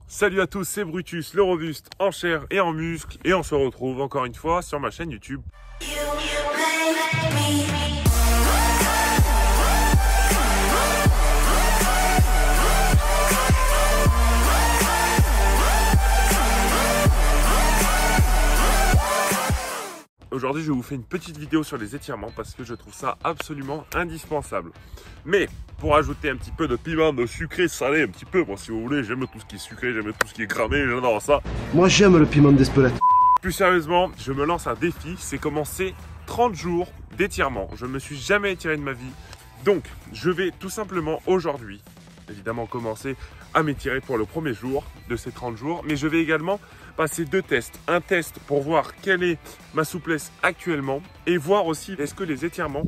Salut à tous, c'est Brutus, le robuste en chair et en muscle, et on se retrouve encore une fois sur ma chaîne YouTube. Aujourd'hui, je vous fais une petite vidéo sur les étirements parce que je trouve ça absolument indispensable. Mais pour ajouter un petit peu de piment, de sucré, salé, un petit peu, moi si vous voulez, j'aime tout ce qui est sucré, j'aime tout ce qui est cramé, j'adore ça. Moi j'aime le piment d'Espelette. Plus sérieusement, je me lance un défi, c'est commencer 30 jours d'étirement. Je ne me suis jamais étiré de ma vie. Donc, je vais tout simplement aujourd'hui, évidemment, commencer à m'étirer pour le premier jour de ces 30 jours. Mais je vais également passer deux tests. Un test pour voir quelle est ma souplesse actuellement et voir aussi est-ce que les étirements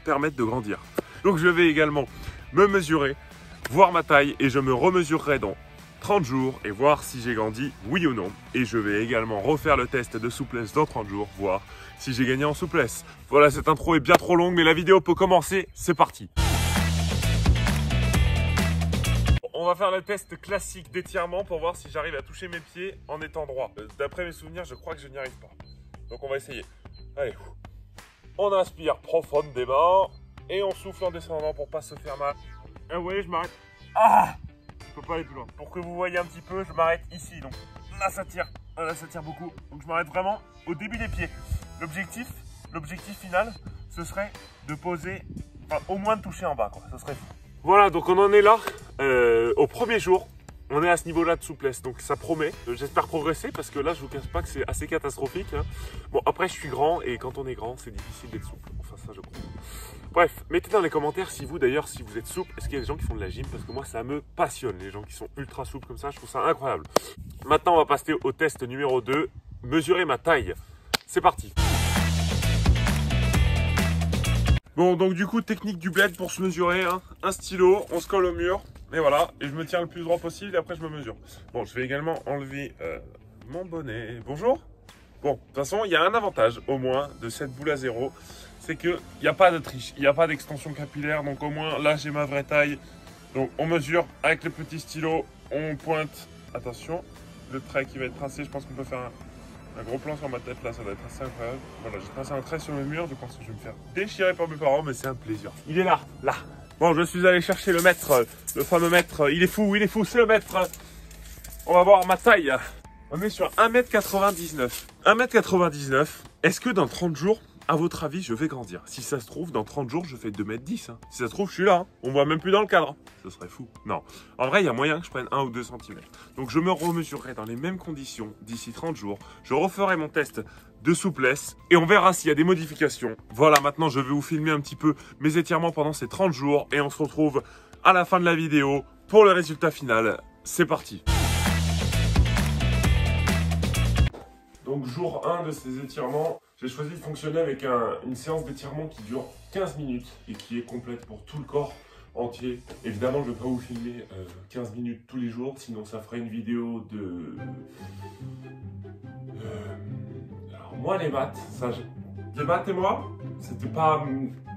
permettent de grandir. Donc, je vais également me mesurer, voir ma taille et je me remesurerai dans 30 jours et voir si j'ai grandi, oui ou non. Et je vais également refaire le test de souplesse dans 30 jours, voir si j'ai gagné en souplesse. Voilà, cette intro est bien trop longue, mais la vidéo peut commencer. C'est parti. On va faire le test classique d'étirement pour voir si j'arrive à toucher mes pieds en étant droit. D'après mes souvenirs, je crois que je n'y arrive pas. Donc on va essayer. Allez. On inspire profondément et on souffle en descendant pour pas se faire mal. Ah, vous voyez, je m'arrête. Ah! Je peux pas aller plus loin. Pour que vous voyez un petit peu, je m'arrête ici. Donc là ça tire beaucoup. Donc je m'arrête vraiment au début des pieds. L'objectif final, ce serait de poser, enfin au moins de toucher en bas, quoi. Ce serait fou. Voilà, donc on en est là. Au premier jour, on est à ce niveau-là de souplesse. Donc ça promet. J'espère progresser parce que là, je vous cache pas que c'est assez catastrophique, hein. Bon, après, je suis grand et quand on est grand, c'est difficile d'être souple. Enfin, ça, je crois. Bref, mettez dans les commentaires si vous d'ailleurs, si vous êtes souple, est-ce qu'il y a des gens qui font de la gym? Parce que moi, ça me passionne, les gens qui sont ultra souples comme ça, je trouve ça incroyable. Maintenant, on va passer au test numéro 2, mesurer ma taille. C'est parti. Bon, donc du coup, technique du bled pour se mesurer, hein. Un stylo, on se colle au mur, et voilà, et je me tiens le plus droit possible, et après je me mesure. Bon, je vais également enlever mon bonnet. Bonjour. Bon, de toute façon, il y a un avantage, au moins, de cette boule à zéro. C'est qu'il n'y a pas de triche, il n'y a pas d'extension capillaire, donc au moins là j'ai ma vraie taille. Donc on mesure avec le petit stylo, on pointe, attention, le trait qui va être tracé, je pense qu'on peut faire un gros plan sur ma tête là, ça doit être assez incroyable. Voilà, j'ai tracé un trait sur le mur, je pense que je vais me faire déchirer par mes parents, mais c'est un plaisir. Il est là, là. Bon, je suis allé chercher le maître, le fameux maître, il est fou, c'est le maître. On va voir ma taille. On est sur 1m99. 1m99, est-ce que dans 30 jours, à votre avis, je vais grandir? Si ça se trouve, dans 30 jours, je fais 2m10. Hein. Si ça se trouve, je suis là. Hein. On voit même plus dans le cadre. Ce serait fou. Non. En vrai, il y a moyen que je prenne 1 ou 2 cm. Donc, je me remesurerai dans les mêmes conditions d'ici 30 jours. Je referai mon test de souplesse et on verra s'il y a des modifications. Voilà, maintenant, je vais vous filmer un petit peu mes étirements pendant ces 30 jours et on se retrouve à la fin de la vidéo pour le résultat final. C'est parti. Donc, jour 1 de ces étirements. J'ai choisi de fonctionner avec une séance d'étirement qui dure 15 minutes et qui est complète pour tout le corps entier. Évidemment, je ne vais pas vous filmer 15 minutes tous les jours, sinon ça ferait une vidéo de... Alors moi, les maths, les maths et moi, c'était pas...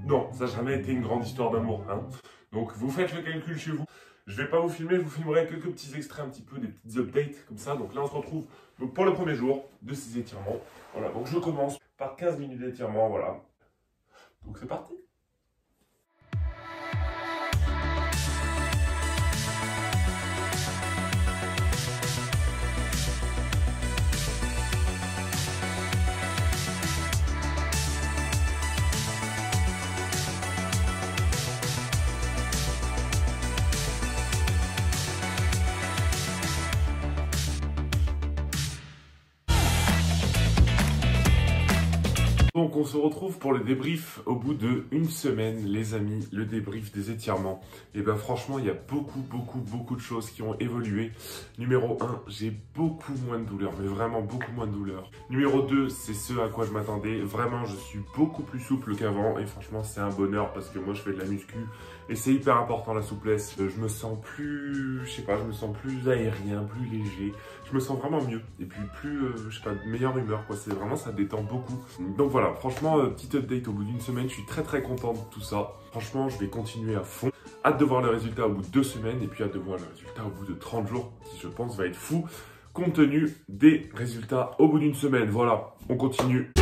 Non, ça n'a jamais été une grande histoire d'amour, hein. Donc vous faites le calcul chez vous. Je ne vais pas vous filmer, je vous filmerai quelques petits extraits un petit peu, des petites updates comme ça. Donc là, on se retrouve pour le premier jour de ces étirements. Voilà, donc je commence par 15 minutes d'étirement, voilà. Donc c'est parti. Donc on se retrouve pour le débrief au bout de une semaine, les amis, le débrief des étirements. Et ben franchement, il y a beaucoup de choses qui ont évolué. Numéro 1, j'ai beaucoup moins de douleur, mais vraiment beaucoup moins de douleur. Numéro 2, c'est ce à quoi je m'attendais. Vraiment, je suis beaucoup plus souple qu'avant et franchement, c'est un bonheur parce que moi, je fais de la muscu Et c'est hyper important la souplesse. Je me sens plus, je sais pas, je me sens plus aérien, plus léger. Je me sens vraiment mieux. Et puis plus, je sais pas, de meilleure humeur quoi. C'est vraiment, ça détend beaucoup. Donc voilà, franchement, petite update au bout d'une semaine. Je suis très content de tout ça. Franchement, je vais continuer à fond. Hâte de voir le résultat au bout de 2 semaines. Et puis hâte de voir le résultat au bout de 30 jours. Qui je pense va être fou. Compte tenu des résultats au bout d'une semaine. Voilà, on continue.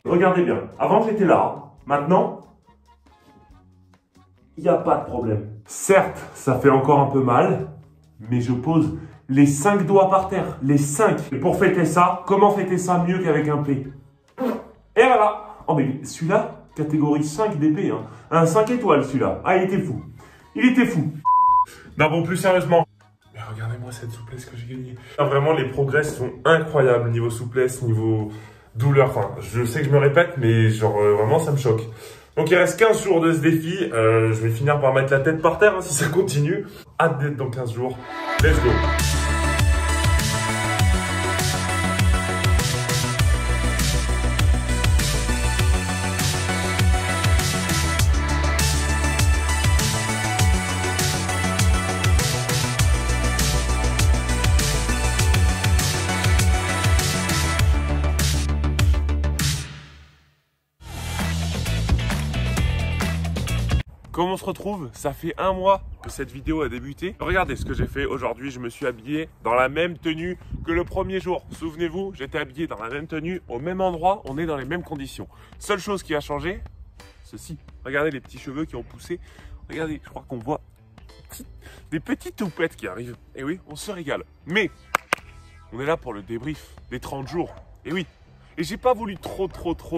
Regardez bien, avant j'étais là, maintenant, il n'y a pas de problème. Certes, ça fait encore un peu mal, mais je pose les 5 doigts par terre, les 5. Et pour fêter ça, comment fêter ça mieux qu'avec un P? Et voilà. Oh mais celui-là, catégorie 5 d'épée, hein. Un 5 étoiles celui-là. Ah, il était fou. Il était fou. Non bon, plus sérieusement. Mais regardez-moi cette souplesse que j'ai gagnée. Vraiment, les progrès sont incroyables niveau souplesse, niveau douleur. Enfin, je sais que je me répète, mais genre vraiment, ça me choque. Donc il reste 15 jours de ce défi. Je vais finir par mettre la tête par terre hein, si ça continue. Hâte d'être dans 15 jours. Let's go. Comment on se retrouve? Ça fait 1 mois que cette vidéo a débuté. Regardez ce que j'ai fait aujourd'hui. Je me suis habillé dans la même tenue que le premier jour. Souvenez-vous, j'étais habillé dans la même tenue, au même endroit. On est dans les mêmes conditions. Seule chose qui a changé, ceci. Regardez les petits cheveux qui ont poussé. Regardez, je crois qu'on voit des petites toupettes qui arrivent. Et oui, on se régale. Mais on est là pour le débrief des 30 jours. Et oui. Et j'ai pas voulu trop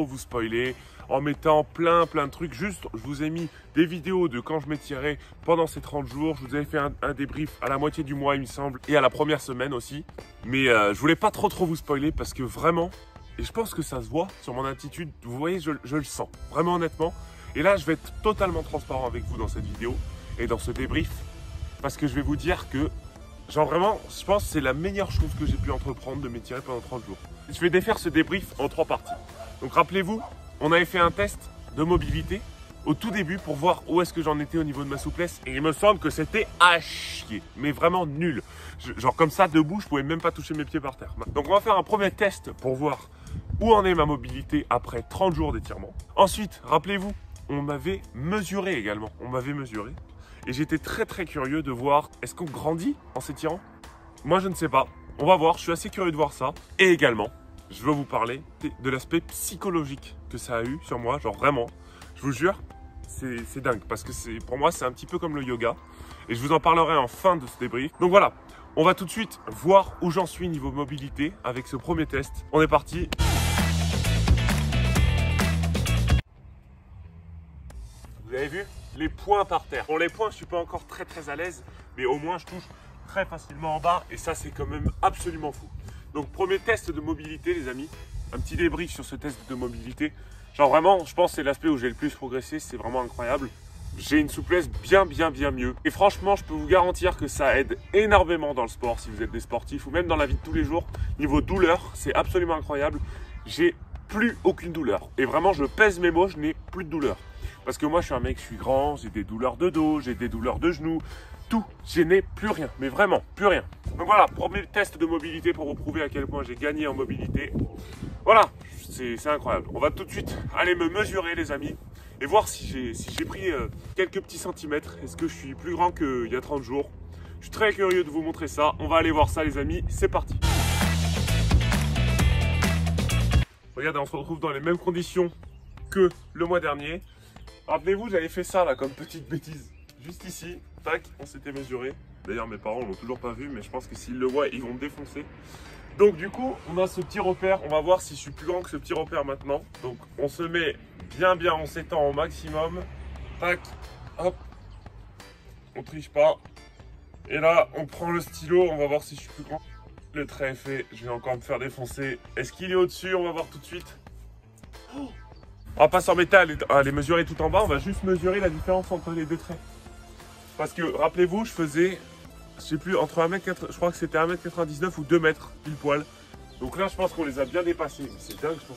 vous spoiler en mettant plein de trucs. Juste, je vous ai mis des vidéos de quand je m'étirais pendant ces 30 jours. Je vous avais fait un débrief à la moitié du mois, il me semble, et à la première semaine aussi. Mais je voulais pas trop vous spoiler parce que vraiment, et je pense que ça se voit sur mon attitude, vous voyez, je le sens, vraiment honnêtement. Et là, je vais être totalement transparent avec vous dans cette vidéo et dans ce débrief parce que je vais vous dire que genre vraiment, je pense que c'est la meilleure chose que j'ai pu entreprendre de m'étirer pendant 30 jours. Je vais défaire ce débrief en 3 parties. Donc rappelez-vous, on avait fait un test de mobilité au tout début pour voir où est-ce que j'en étais au niveau de ma souplesse. Et il me semble que c'était à chier, mais vraiment nul. Genre comme ça, debout, je pouvais même pas toucher mes pieds par terre. Donc on va faire un premier test pour voir où en est ma mobilité après 30 jours d'étirement. Ensuite, rappelez-vous, on m'avait mesuré également. On m'avait mesuré. Et j'étais très curieux de voir, est-ce qu'on grandit en s'étirant? Moi, je ne sais pas. On va voir, je suis assez curieux de voir ça. Et également, je veux vous parler de l'aspect psychologique que ça a eu sur moi. Genre vraiment, je vous jure, c'est dingue. Parce que pour moi, c'est un petit peu comme le yoga. Et je vous en parlerai en fin de ce débrief. Donc voilà, on va tout de suite voir où j'en suis niveau mobilité avec ce premier test. On est parti. Vous avez vu? Les poings par terre. Pour les poings, je suis pas encore très à l'aise, mais au moins je touche très facilement en bas et ça c'est quand même absolument fou. Donc premier test de mobilité les amis, un petit débrief sur ce test de mobilité. Genre vraiment, je pense que c'est l'aspect où j'ai le plus progressé, c'est vraiment incroyable. J'ai une souplesse bien mieux. Et franchement, je peux vous garantir que ça aide énormément dans le sport si vous êtes des sportifs ou même dans la vie de tous les jours. Niveau douleur, c'est absolument incroyable. J'ai plus aucune douleur. Et vraiment, je pèse mes mots, je n'ai plus de douleur. Parce que moi, je suis un mec, je suis grand, j'ai des douleurs de dos, j'ai des douleurs de genoux, tout. Je n'ai plus rien, mais vraiment, plus rien. Donc voilà, premier test de mobilité pour vous prouver à quel point j'ai gagné en mobilité. Voilà, c'est incroyable. On va tout de suite aller me mesurer, les amis, et voir si j'ai pris quelques petits centimètres. Est-ce que je suis plus grand qu'il y a 30 jours? Je suis très curieux de vous montrer ça. On va aller voir ça, les amis. C'est parti. Regardez, on se retrouve dans les mêmes conditions que le mois dernier. Rappelez-vous, j'avais fait ça là comme petite bêtise. Juste ici, tac, on s'était mesuré. D'ailleurs, mes parents l'ont toujours pas vu, mais je pense que s'ils le voient, ils vont me défoncer. Donc du coup, on a ce petit repère. On va voir si je suis plus grand que ce petit repère maintenant. Donc on se met bien, on s'étend au maximum. Tac, hop. On triche pas. Et là, on prend le stylo, on va voir si je suis plus grand. Le trait est fait, je vais encore me faire défoncer. Est-ce qu'il est au-dessus? On va voir tout de suite. Oh, on va pas s'embêter à les mesurer tout en bas, on va juste mesurer la différence entre les deux traits. Parce que, rappelez-vous, je faisais, je sais plus, entre 1m80, je crois que c'était 1m99 ou 2 mètres, pile poil. Donc là, je pense qu'on les a bien dépassés. C'est dingue, je pense.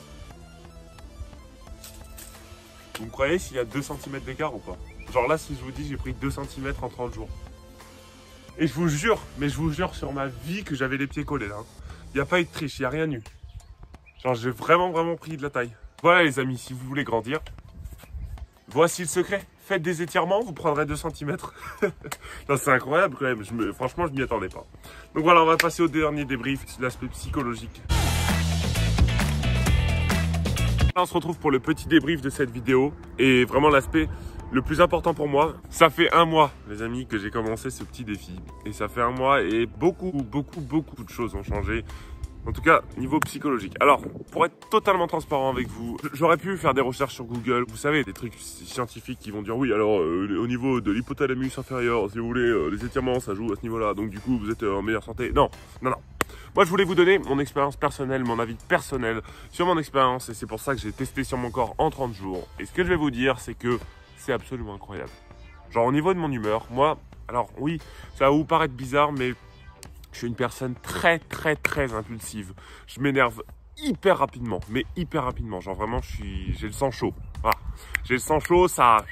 Vous me croyez s'il y a 2 cm d'écart ou pas? Genre là, si je vous dis, j'ai pris 2 cm en 30 jours. Et je vous jure, mais je vous jure sur ma vie que j'avais les pieds collés là. Il n'y a pas eu de triche, il n'y a rien eu. Genre, j'ai vraiment pris de la taille. Voilà les amis, si vous voulez grandir, voici le secret. Faites des étirements, vous prendrez 2 cm. C'est incroyable quand même, franchement je m'y attendais pas. Donc voilà, on va passer au dernier débrief, l'aspect psychologique. Là, on se retrouve pour le petit débrief de cette vidéo. Et vraiment l'aspect le plus important pour moi, ça fait 1 mois les amis que j'ai commencé ce petit défi. Et ça fait 1 mois et beaucoup de choses ont changé. En tout cas, niveau psychologique. Alors, pour être totalement transparent avec vous, j'aurais pu faire des recherches sur Google. Vous savez, des trucs scientifiques qui vont dire oui, alors au niveau de l'hypothalamus inférieur, si vous voulez, les étirements, ça joue à ce niveau-là. Donc du coup, vous êtes en meilleure santé. Non. Moi, je voulais vous donner mon expérience personnelle, mon avis personnel sur mon expérience. Et c'est pour ça que j'ai testé sur mon corps en 30 jours. Et ce que je vais vous dire, c'est que c'est absolument incroyable. Genre au niveau de mon humeur, moi, alors oui, ça va vous paraître bizarre, mais je suis une personne très impulsive. Je m'énerve hyper rapidement, mais hyper rapidement. Genre vraiment, j'ai le sang chaud. Voilà. J'ai le sang chaud, ça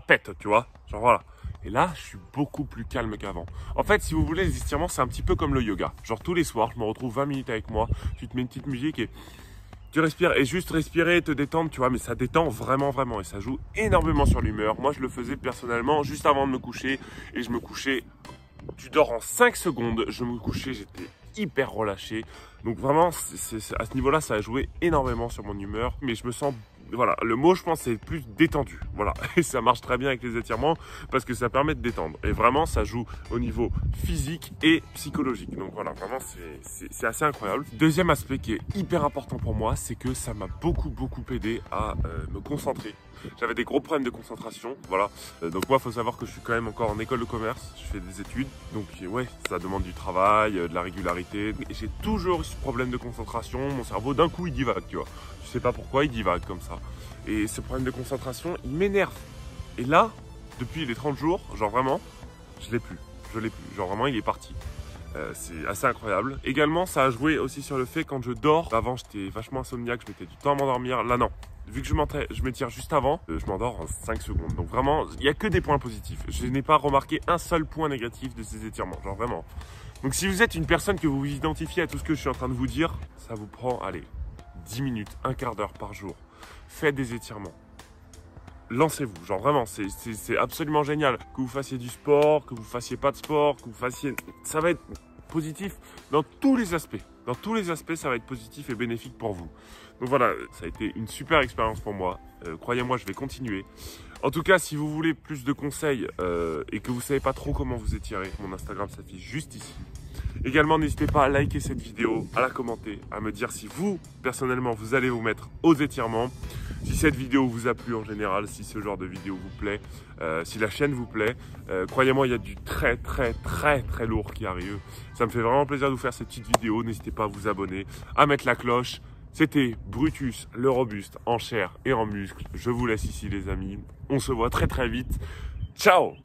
pète, tu vois. Genre voilà. Et là, je suis beaucoup plus calme qu'avant. En fait, si vous voulez, les étirements, c'est un petit peu comme le yoga. Genre tous les soirs, je me retrouve 20 minutes avec moi. Tu te mets une petite musique et tu respires. Et juste respirer, te détendre, tu vois. Mais ça détend vraiment. Et ça joue énormément sur l'humeur. Moi, je le faisais personnellement juste avant de me coucher. Et je me couchais... Tu dors en 5 secondes, je me couchais, j'étais hyper relâché. Donc vraiment, à ce niveau-là, ça a joué énormément sur mon humeur. Mais je me sens, voilà, le mot, je pense, c'est plus détendu. Voilà, et ça marche très bien avec les étirements parce que ça permet de détendre. Et vraiment, ça joue au niveau physique et psychologique. Donc voilà, vraiment, c'est assez incroyable. Deuxième aspect qui est hyper important pour moi, c'est que ça m'a beaucoup aidé à me concentrer. J'avais des gros problèmes de concentration, voilà. Donc moi, il faut savoir que je suis quand même encore en école de commerce, je fais des études. Donc ouais, ça demande du travail, de la régularité. Et j'ai toujours eu ce problème de concentration, mon cerveau d'un coup il divague, tu vois. Je sais pas pourquoi il divague comme ça. Et ce problème de concentration, il m'énerve. Et là, depuis les 30 jours, genre vraiment, je l'ai plus. Genre vraiment, il est parti. C'est assez incroyable. Également, ça a joué aussi sur le fait quand je dors. Avant, j'étais vachement insomniaque, je mettais du temps à m'endormir. Là, non. Vu que je m'étire juste avant, je m'endors en 5 secondes. Donc vraiment, il n'y a que des points positifs. Je n'ai pas remarqué un seul point négatif de ces étirements. Genre vraiment. Donc si vous êtes une personne que vous vous identifiez à tout ce que je suis en train de vous dire, ça vous prend, allez, 10 minutes, un quart d'heure par jour. Faites des étirements. Lancez-vous, genre vraiment, c'est absolument génial. Que vous fassiez du sport, que vous fassiez pas de sport, que vous fassiez... Ça va être positif dans tous les aspects. Dans tous les aspects, ça va être positif et bénéfique pour vous. Donc voilà, ça a été une super expérience pour moi. Croyez-moi, je vais continuer. En tout cas, si vous voulez plus de conseils et que vous ne savez pas trop comment vous étirer, mon Instagram s'affiche juste ici. Également, n'hésitez pas à liker cette vidéo, à la commenter, à me dire si vous, personnellement, vous allez vous mettre aux étirements. Si cette vidéo vous a plu en général, si ce genre de vidéo vous plaît, si la chaîne vous plaît, croyez-moi, il y a du très lourd qui arrive. Ça me fait vraiment plaisir de vous faire cette petite vidéo. N'hésitez pas à vous abonner, à mettre la cloche. C'était Brutus, le robuste, en chair et en muscle. Je vous laisse ici les amis. On se voit très vite. Ciao!